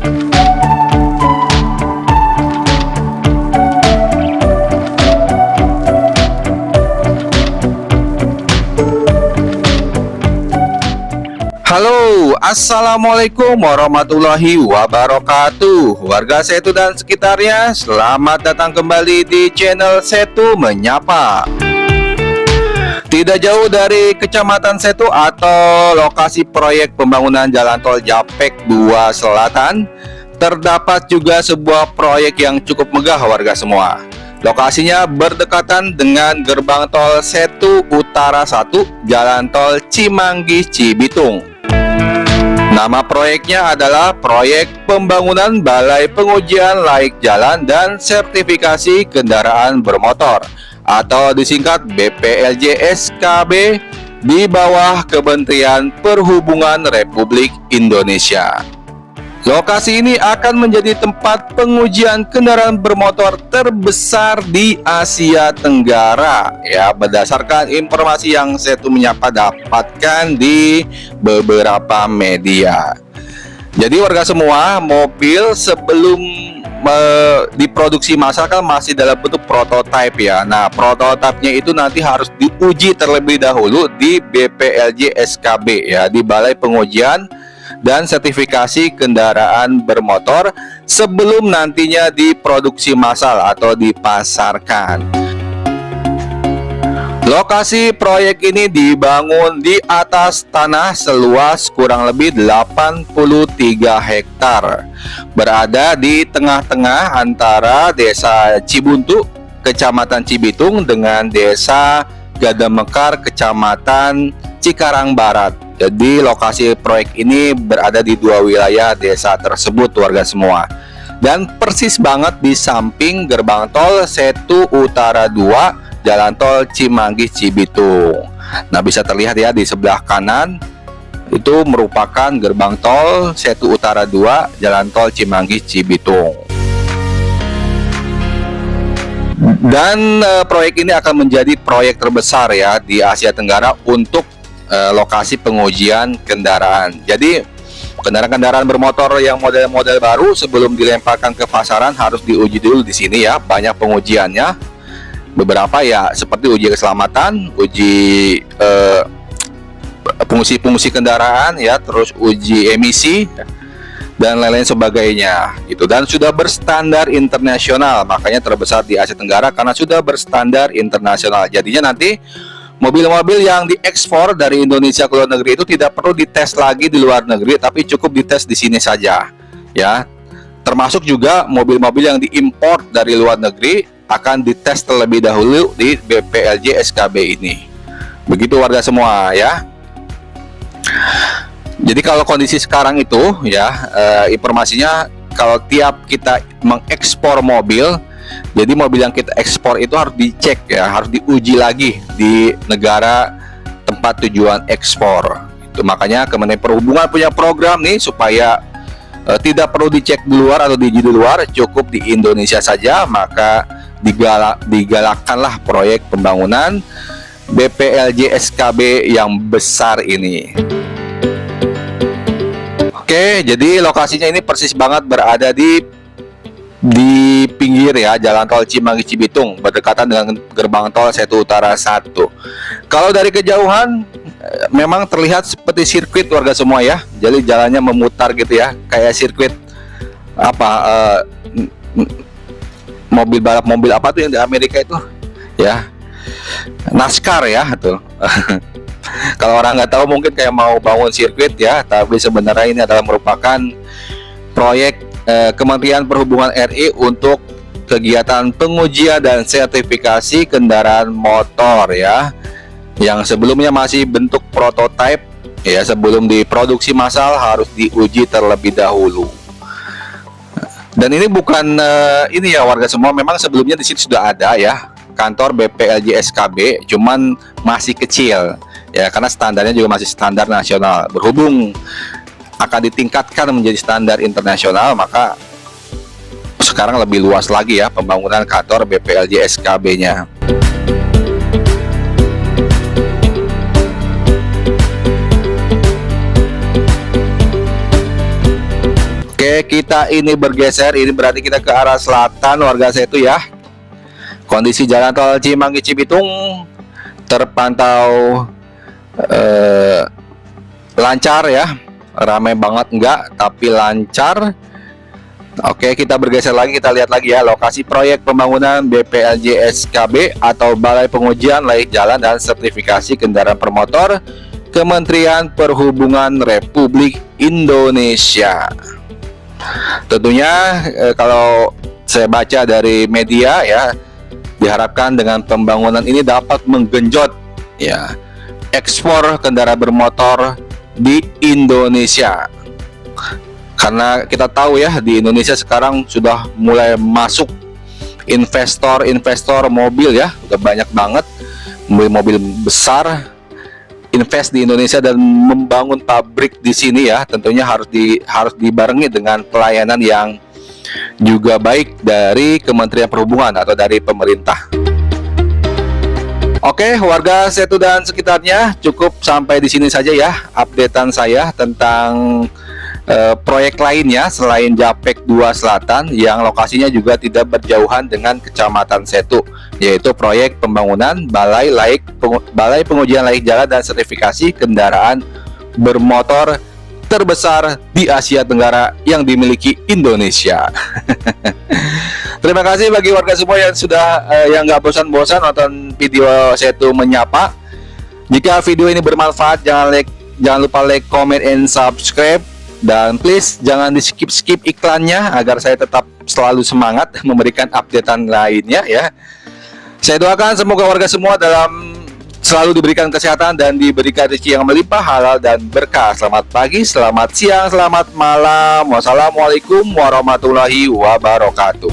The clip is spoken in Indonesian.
Halo, assalamualaikum warahmatullahi wabarakatuh. Warga Setu dan sekitarnya, selamat datang kembali di channel Setu Menyapa. Tidak jauh dari Kecamatan Setu atau lokasi proyek pembangunan Jalan Tol Japek 2 Selatan, terdapat juga sebuah proyek yang cukup megah warga semua. Lokasinya berdekatan dengan gerbang tol Setu Utara 1, Jalan Tol Cimanggis Cibitung. Nama proyeknya adalah Proyek Pembangunan Balai Pengujian Laik Jalan dan Sertifikasi Kendaraan Bermotor atau disingkat BPLJ SKB di bawah Kementerian Perhubungan Republik Indonesia. Lokasi ini akan menjadi tempat pengujian kendaraan bermotor terbesar di Asia Tenggara, ya, berdasarkan informasi yang Setu Menyapa dapatkan di beberapa media. Jadi warga semua, mobil sebelum diproduksi massal kan masih dalam bentuk prototipe, ya. Nah, prototipenya itu nanti harus diuji terlebih dahulu di BPLJ SKB, ya, di Balai Pengujian dan Sertifikasi Kendaraan Bermotor sebelum nantinya diproduksi massal atau dipasarkan. Lokasi proyek ini dibangun di atas tanah seluas kurang lebih 83 hektar, berada di tengah-tengah antara Desa Cibuntu, Kecamatan Cibitung dengan Desa Gadamekar, Kecamatan Cikarang Barat. Jadi lokasi proyek ini berada di dua wilayah desa tersebut warga semua, dan persis banget di samping gerbang tol Setu Utara 2 Jalan Tol Cimanggis Cibitung. Nah, bisa terlihat ya di sebelah kanan itu merupakan gerbang tol Setu Utara 2 Jalan Tol Cimanggis Cibitung. Dan proyek ini akan menjadi proyek terbesar ya di Asia Tenggara untuk lokasi pengujian kendaraan. Jadi kendaraan-kendaraan bermotor yang model-model baru sebelum dilemparkan ke pasaran harus diuji dulu di sini ya. Banyak pengujiannya. Beberapa ya seperti uji keselamatan, uji fungsi-fungsi kendaraan ya, terus uji emisi dan lain-lain sebagainya gitu. Dan sudah berstandar internasional, makanya terbesar di Asia Tenggara karena sudah berstandar internasional. Jadinya nanti mobil-mobil yang diekspor dari Indonesia ke luar negeri itu tidak perlu dites lagi di luar negeri, tapi cukup dites di sini saja, ya. Termasuk juga mobil-mobil yang diimpor dari luar negeri akan dites terlebih dahulu di BPLJ SKB ini. Begitu warga semua, ya. Jadi kalau kondisi sekarang itu, ya, informasinya kalau tiap kita mengekspor mobil, jadi mobil yang kita ekspor itu harus dicek ya, harus diuji lagi di negara tempat tujuan ekspor. Itu makanya Kementerian Perhubungan punya program nih supaya tidak perlu dicek di luar atau diuji di luar, cukup di Indonesia saja. Maka digalakkanlah proyek pembangunan BPLJ SKB yang besar ini. Oke, jadi lokasinya ini persis banget berada di pinggir ya Jalan Tol Cimanggis Cibitung, berdekatan dengan gerbang tol Setu Utara 1. Kalau dari kejauhan memang terlihat seperti sirkuit warga semua ya. Jadi jalannya memutar gitu ya, kayak sirkuit apa mobil balap, mobil apa tuh yang di Amerika itu ya, NASCAR ya tuh. Kalau orang nggak tahu mungkin kayak mau bangun sirkuit ya, tapi sebenarnya ini adalah merupakan proyek Kementerian Perhubungan RI untuk kegiatan pengujian dan sertifikasi kendaraan motor ya, yang sebelumnya masih bentuk prototipe ya, sebelum diproduksi massal harus diuji terlebih dahulu. Dan ini bukan ini ya warga semua, memang sebelumnya di sini sudah ada ya kantor BPLJ SKB, cuman masih kecil ya, karena standarnya juga masih standar nasional. Berhubung akan ditingkatkan menjadi standar internasional, maka sekarang lebih luas lagi ya pembangunan kantor BPLJ SKB-nya. Oke, Oke, kita ini bergeser, ini berarti kita ke arah selatan warga Setu ya. Kondisi jalan tol Cimanggis Cibitung terpantau lancar ya, ramai banget enggak, tapi lancar. Oke, kita bergeser lagi, kita lihat lagi ya lokasi proyek pembangunan BPLJ SKB atau Balai Pengujian Layak Jalan dan Sertifikasi Kendaraan Bermotor Kementerian Perhubungan Republik Indonesia. Tentunya kalau saya baca dari media ya, diharapkan dengan pembangunan ini dapat menggenjot ya ekspor kendaraan bermotor di Indonesia. Karena kita tahu ya, di Indonesia sekarang sudah mulai masuk investor mobil ya, udah banyak banget mobil-mobil besar invest di Indonesia dan membangun pabrik di sini ya. Tentunya harus dibarengi dengan pelayanan yang juga baik dari Kementerian Perhubungan atau dari pemerintah. Oke, warga Setu dan sekitarnya, cukup sampai di sini saja ya updatean saya tentang proyek lainnya selain Japek 2 Selatan yang lokasinya juga tidak berjauhan dengan Kecamatan Setu, yaitu proyek pembangunan Balai Pengujian Layak Jalan dan Sertifikasi Kendaraan Bermotor terbesar di Asia Tenggara yang dimiliki Indonesia. Terima kasih bagi warga semua yang sudah yang nggak bosan-bosan nonton video Setu Menyapa. Jika video ini bermanfaat, jangan lupa like, comment, and subscribe. Dan please jangan di skip iklannya agar saya tetap selalu semangat memberikan updatean lainnya ya. Saya doakan semoga warga semua selalu diberikan kesehatan dan diberikan rezeki yang melimpah, halal dan berkah. Selamat pagi, selamat siang, selamat malam. Wassalamualaikum warahmatullahi wabarakatuh.